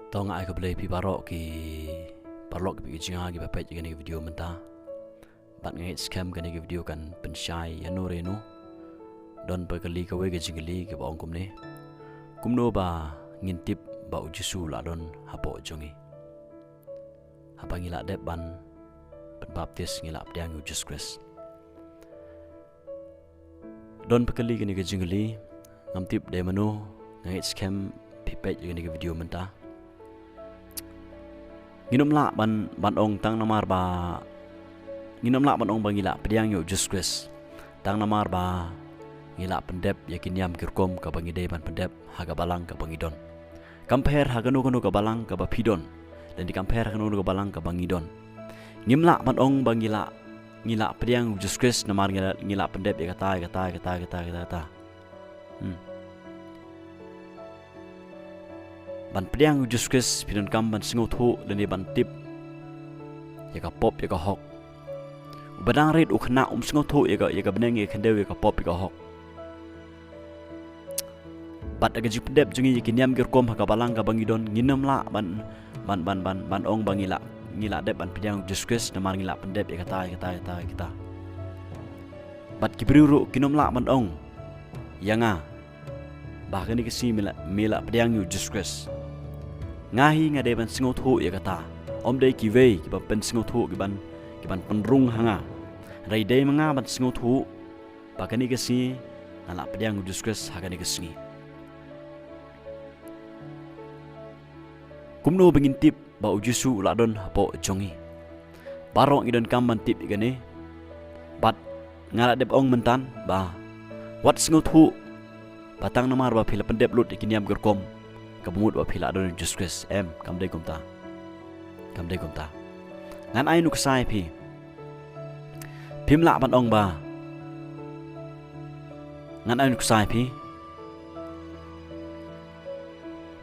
Tao ngại ke boleh pi paralok ke jinga ke bapet ke ni video mentah. Bat ngai scam ke ni video kan pensyai yano reno. Don perkali ke we ke jingli ke baong Kumno ba ngintip ba U Jisu la don hapoh jongi. Haba ngila dep ban baptis ngila pdiang U Jisu. Don perkali ke ni ke jingli ngamtip de mano ngai scam pipet ke ni ke video mentah. Nginom la ban ong tang namar ba nginom la ban ong bangila pediang U Jisu tang namar ba ngila pendep yakin yam kirkom ka bangi ban pendep haga balang ka bangidon compare haga no ka balang ka bapidon dan di compare haga no ka balang ka bangidon ngimla ban ong bangila ngila pediang U Jisu namar ngila pendep ya kata ban pediang U Jisu pidon kam ban singot ho dan ban tip ya ka pop ya ka hok badang red u khna singot ho ya ka beneng ya khandeu ya ka pop ya ka hok bat aga ji pendep jungi yakin yam gerkom ha ka balang ka bangidon nginam la ban ong bangila ngila dep ban pediang U Jisu namar ngila pendep ya kata bat kibriru kinom la ban ong yanga bahkan ni kesi mila pediang U Jisu ngahi ngade ban singot ho ya kata om dei kiwe ki ban pen singot ho ki ban penrung hanga rai dei manga ban singot ho bahkan ni kesi ngala pediang U Jisu haga ni kesi Kumno bengintip ba U Jisu la don hapoh jongi barok ngidon kam ban tip igane bat ngala dep ong mentan ba wat singot ho batang namar ba phila pendep lut ikiniam gerkom kabumut ba phila don U Jisu kam dei kumta ngan ai nu ksai phi phimla ban ong ba ngan ai nu ksai phi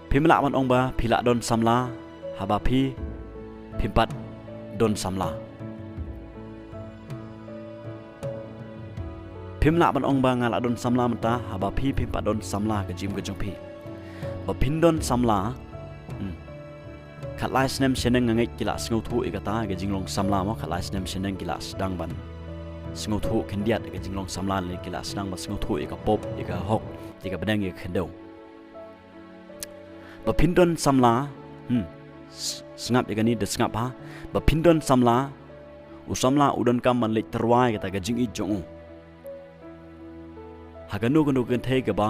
phimla ban ong ba phila don samla haba phi phimpat don samla phimla ban ong ba ngala don samla mata haba phi phimpat don samla ke jim ke jong phi ba pindon samla khatlai snem seneng ngai kila sngo thu ikata ke jinglong samla mo khatlai snem seneng kila sedang ban sngo thu khendiat ke jinglong samla le kila sedang ba sngo thu ika pop ika hok ika bedang ika khendau ba pindon samla sngap ika ni de sngap ha ba pindon samla usamla udon kam man lek terwai kata ke jing I jong haganu ganu kan thei ke ba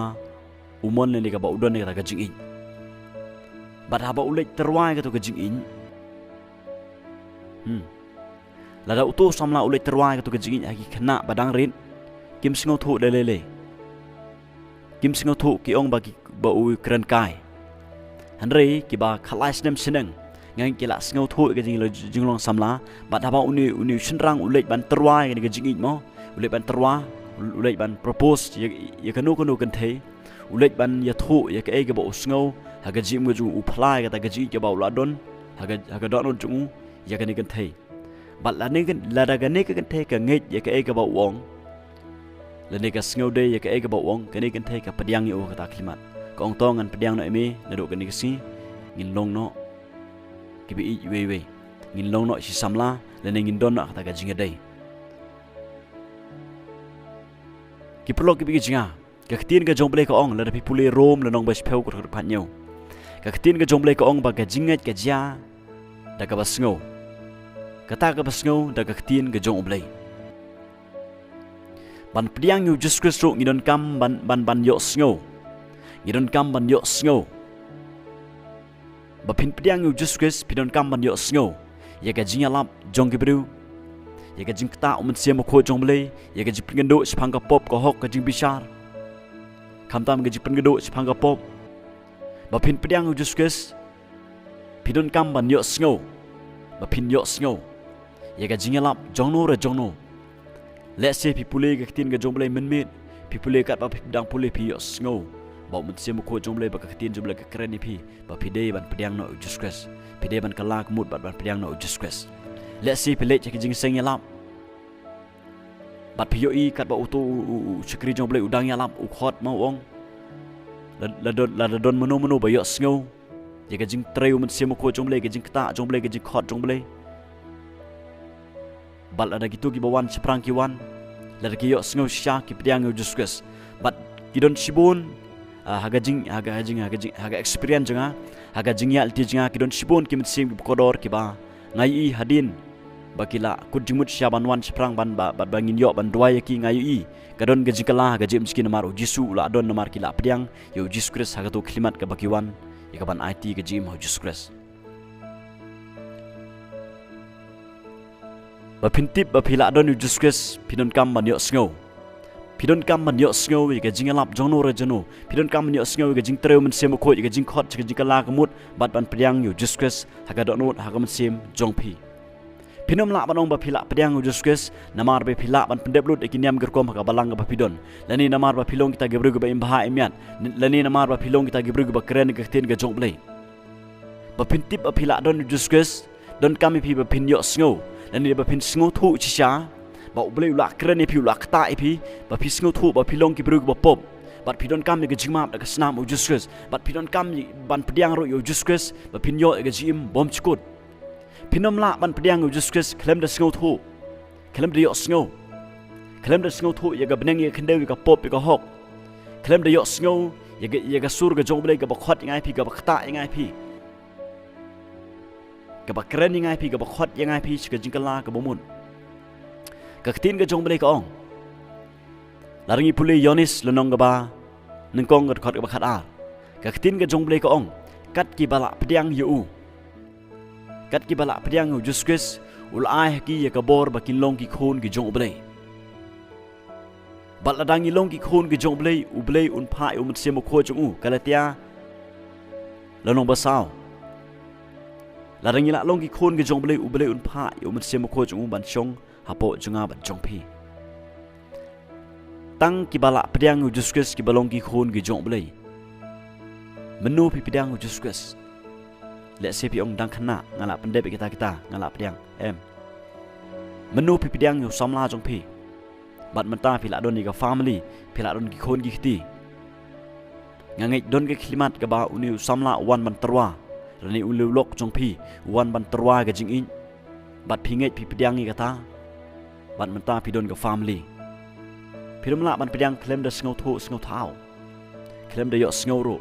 umon le ka ba udon ne kata ke jing I bat haba ulek terwai kata ke jing I lada utu samla ulek terwai kata ke jing I hagi khna badang rin kim singo thu de le kim singo thu ki ong ba ki ba u kran kai hanrei ki ba khalai snem sineng ngang kila singo thu ke jinglong samla bat haba uni shinrang ulek ban terwai ke jing I mo ulek ban terwa ulek ban propose ya kanu kan thei ulek ban ya thu ya ke ba usngau haga jim ju uplai kata gaji ke ba uladon haga don ju ya kan kan thei bat la ne kan la daga ne kan thei ka ngai ya ke ba wong la ne ka sngo de ya ke ba wong kan kan thei ka pediang yo kata klimat ka ong tong an pediang no eme na do kan ni si ngin long no ki bi we ngin long no si samla la ne ngin don no kata gaji ngai ki prolog ki bi jinga ka ktin ka jomble ka ong la da pipule rom la nong ba speu ko phat nyau ka ktin ka jomble ka ong ba ka jinget ka ja da ka basngo kata ka basngo da ka ktin ka jomble ban pediang U Jisu ngidon kam ban yo sngo ngidon kam ban yo sngo ba pin pediang U Jisu pidon kam ban yo sngo ya ka jingalap jong ki bru ya ka jingta um siam ko jomble ya ka jipngendo spang ka pop ka hok ka jing bishar kamtam ke jipen gedo sipang pop ba pin pediang U Jisu pidon kam ban yo sngo ba pin yo sngo ya ga jingalap jongno let's say pipule ke tin ke jomble menmit pipule kat ba pidang pule pi yo sngo ba mun sim ko jomble ba ka tin jomble ke keren ni pi ba pide ban pediang no U Jisu pide ban kala kemut ban pediang no U Jisu let's say pile ke jing seng yalap bat piyo I kat ba utu sekri jomble udang yalap u khot mau ong la don meno ba yo sngo ya ka jing treu man siam ko jong ble ka jing kta jong ble ka jing khot jong ble bal ada gitu ki bawan seprang ki wan la ki yo sngo sha ki pdiang U Jisu Christ but ki don sibun haga experience janga haga jing ya ti janga ki don sibun ki sim ki kodor ki ba ngai I hadin bakila kujimut syaban wan seprang ban bangin yo ban dua ki ngai I kadon gajikala gajim miskin namar U Jisu la don namar kila pdiang U Jisu Christ haga to klimat ka bakiwan ya kaban IT gajim U Jisu Christ bapintip bapila don U Jisu Christ pidon kam man yo sngo pidon kam man yo sngo ga jingalap jongno rejano pidon kam man yo sngo ga jing treu man sem ko ga jing khot ga jingkala kamut bat ban pdiang U Jisu Christ haga donot haga man sem jongpi Pinom la banong ba pila pediang U Jisu Christ namar be pila ban pendep lut ikiniam gerkom ka balang ba pidon lani namar ba pilong kita gebru ba imbaha imian lani namar ba pilong kita gebru ba keren ga tin ga jong blai ba pintip ba pila don U Jisu Christ don kami pi ba pin yo sngo lani ba pin sngo thu chisha ba blai la keren pi la kta pi ba pi sngo thu ba pilong gebru ba pop bat pidon kami ga jingmap da snam U Jisu Christ bat pidon kami ban pediang ro U Jisu Christ ba pin yo ga jim bom chikut Pinom la ban pediang U Jisu Christ klem da sngo thu klem da yo sngo klem da sngo thu ya ga beneng ya kendeu ga pop ga hok klem da yo sngo ya ga sur ga jong blai ga ba khot ngai pi ga ba khta ngai pi ga ba kren ngai pi ga ba khot ngai pi ga jingkala ga bomun ga tin ga jong blai ka ong laringi puli yonis lenong ga ba nengkong ga khot ga ba khat a ga tin ga jong blai ka ong kat ki bala pediang U kat ki bala pediang U Jisu Christ ulai ki ya kabor bakin long ki khon ki jong blai bal ladang ki long ki khon ki jong blai u blai un pha u mat sem kho jong u kalatia lanong basao ladang la long ki khon ki jong blai u blai un pha u mat sem kho jong u ban chong hapoh junga ban chong pi tang ki bala pediang U Jisu Christ ki balong ki khon ki jong blai menu pi pediang U Jisu Christ Let's say piong dang khana ngala pendep kita ngala pediang em menu pi pediang yu samla jong pi bat menta pi la don ni ka family pi la don ki khon ki khti ngangai don ke klimat ka ba uni samla wan ban terwa rani ulu lok jong pi wan ban terwa ga jing in bat pi ngai pi pediang ni kata bat menta pi don ka family pi rum la ban pediang klem da sngo thu sngo thau klem da yo sngo ro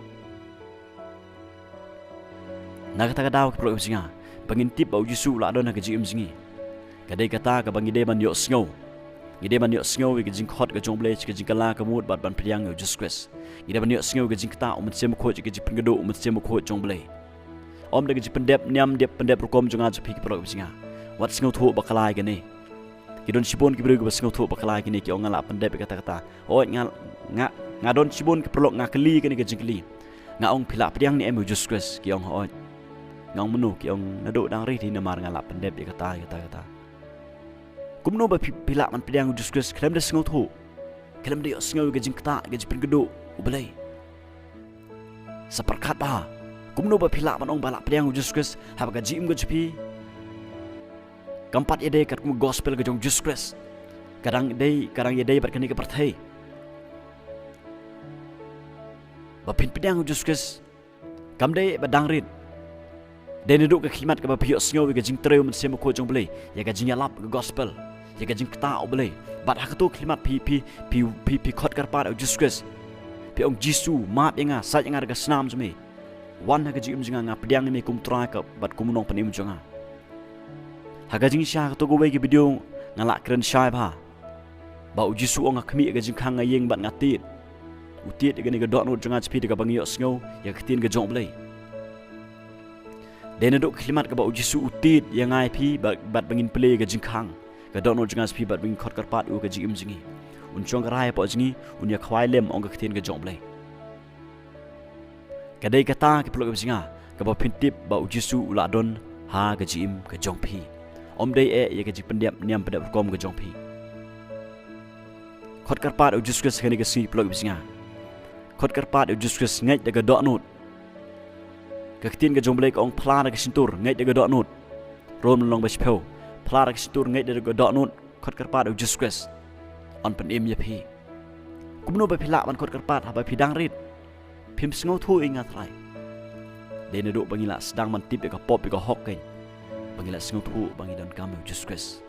Nakata daw ka pro singa pangintip ba U Jisu la don ka jim singi kadai kata ka bangide ban yo sngo ngide ban yo sngo ga jing khot ga jong ble ka jing kala ka mut bat ban priang U Jisu Christ ngide ban yo sngo ga jing kta sem kho ga jing pengdo sem kho jong ble om da ga jing pendep nyam dep pendep rokom jonga jpi ka pro singa wat sngo thu bakalai ga ne ki don sibon ki bru ga sngo thu bakalai ki ne ki ongala pendep kata o nga don sibon ki prolok nga kali ka ni ga jing kali nga ong phila priang ni em U Jisu Christ ki ong ho ngong menu ki ong nado dang ri thi namar ngala pendep ya kata kumno ba pila man pediang U Jisu Christ klem da sngo thu klem da yo sngo ga jing kta ga jing gedo ublai saparkhat ba kumno ba pila man ong bala pediang U Jisu Christ ha ga jim ga jpi kampat ide kat kum gospel ga jong Jisu Christ kadang ide bat kani ka perthai ba pin pediang U Jisu Christ kam dei ba dang rit dan duduk ke klimat ke bapiok sngo ke jing treu men sem ko jong blai ya ga jing alap ke gospel ya ga jing kta o blai bat ha tu klimat pi khot kar par U Jisu Christ pi ong Jisu map yang sa yang ga snam jme wan ha ga jing jinga nga pediang ni kum tra ka bat kum nong panim jonga ha ga jing sha to go we ke video ngala kren shai ba U Jisu ong khmi ga jing khang yeng bat ngatit utiet ga ni ga dot no jonga chpi ga bangio sngo ya ktin ga jong blai Dan duduk klimat ke U Jisu utit yang ngai pi bat bangin play ke jingkhang ke dono jangas pi bat bangin khot karpat u ke jingim jingi un chong rai po jingi un ya khwai lem ong ke thin ke jong blai kadai kata ke plok jinga ke ba pintip U Jisu la don ha ke jim ke jong pi om dei ya ke ji pendep niam pendep kom ke jong pi khot karpat U Jisu Christ ke ni ke si plok jinga khot karpat U Jisu Christ ngai de ke dono Ketin ke jong blai ka ong pla ke sintur ngai de dot nut rom long ba spel pla ke sintur ngai de dot nut khot karpat U Jisu Christ on pen im ya pi kumno ba phila ban khot karpat ha ba phidang rit phim sngo thu inga thlai Dene duk bangila sedang mantip ke pop ke hok kan. Bangila sengau thu bangi donkam U Jisu Christ.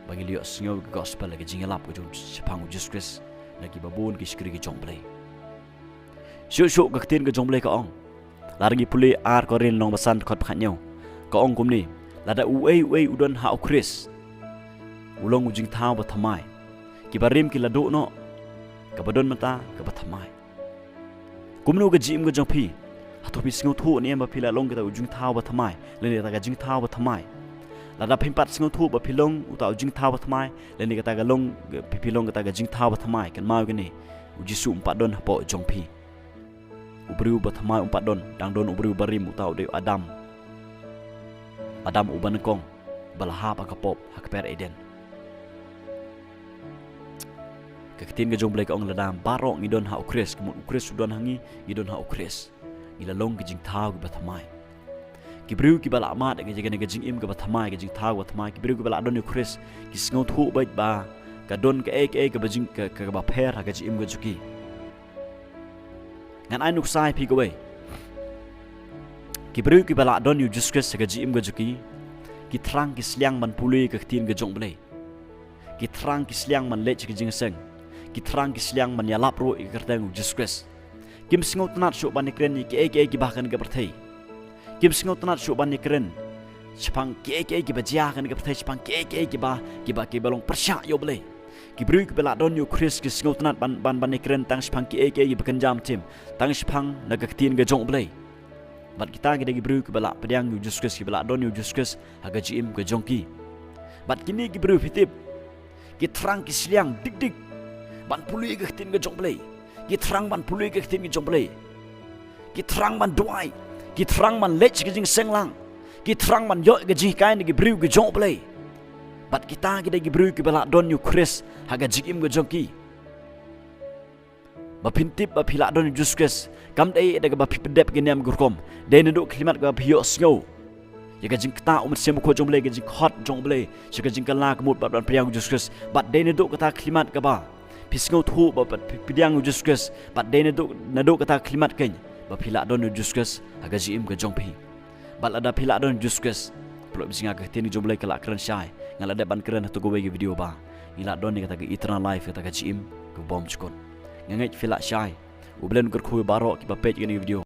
Bangi iohsngew ke gospel ke jingelap ke jong sepang U Jisu Christ. Lagi babun ke skri ke jong play. Syuk ke tin ke jong play ka ong. Largi pulih ar koril nong basan kot phanyau. Ka ong kum ni lada uei udon ha Christ. Ulong ujing thau ba thamai. Kibarim ki ladu no. Ka badon mata ka ba thamai. Kumno ke jim ke jong phi. Hatopi sengau thu ni ba phila long kita ujing thau ba thamai. Leni ta ka jing thau ba thamai. Lada phimpat sengau thu ba philong uta ujing thau ba thamai. Leni kata ka long philong kata ka jing thau ba thamai. Kynmaw gini. U Jisu umpat don hapoh jong phi. Ubriu ba thamai umpat don dang don ubriu barim uta de Adam. Adam uban kong balahap akapop hakper Eden. Keketin ke jong blai ka ong ladam barok ngidon ha Christ kemun Christ udon hangi ngidon ha Christ. Ngilalong ke jing thau ke bathamai. Kibriu ki bala amat ke jeng jing im ke bathamai ke jing thau bathamai kibriu ki bala don Christ ki sengau thu bait ba ka don ke ke bajing ke ba pher ha ke jing im ke juki. Ngan ai nuk sai pi ko wei. Kibriu ki bala don U Jisu Christ ke jing im ke juki. Ki trang ki sliang man pului ke ketin ke jong blai. Ki trang ki sliang man lech ke jing seng. Ki trang ki sliang man yalap ro ke kerteng U Jisu Christ. Kim sengau tenat syuk ban ikren ni ki bahkan ke berthai. Kim sengau tenat syuk ban ikren. Sepang ki bajia kan ke berthai sepang ki balong persyak yo blai. Ki beri ke bela don U Christ ki sengau tenat ban ikren tang sepang ki bekenjam tim. Tang sepang naga ketin ke jong blai. Bat kita kita beri ke bela pediang U Jisu Christ ki bela don U Jisu Christ haga jim ke jongki. Bat kini ki beri fitip. Ki terang ki sliang dik ban pului ke ketin ke jong blai. Ki terang ban pului ke ketin ke jong blai. Ki terang ban doai. Ki terang ban lech ke jing seng lang. Ki terang ban yo ke jing kain ke beri ke jong blai. Bat kita beri ke bela don U Christ haga jim ke jongki. Bapintip bapila don U Jisu Christ kam dai daga bapipedep ke niam gurkom. Dai nduk klimat ke iohsngew. Jika jing kata umat semu ko jong blai ke jing hot jong blai. Jika jing kala kemut ban priang U Jisu Christ. Bat dai nduk kata klimat ke ba. Pisngau thu ba pidiang U Jisu Christ. Bat dai nduk kata klimat ken. Bapila don U Jisu Christ haga jim ke jong pi. Bat ada pila don U Jisu Christ. Pelok bisinga ke tin jong blai kala keren syai. Ngala ada ban keren tu go we video ba. Ngila don ni kata ke eternal life kata ke jim ke bom chukon. Ngangai fila syai. Ublen ker khu barok ki ba page ni video.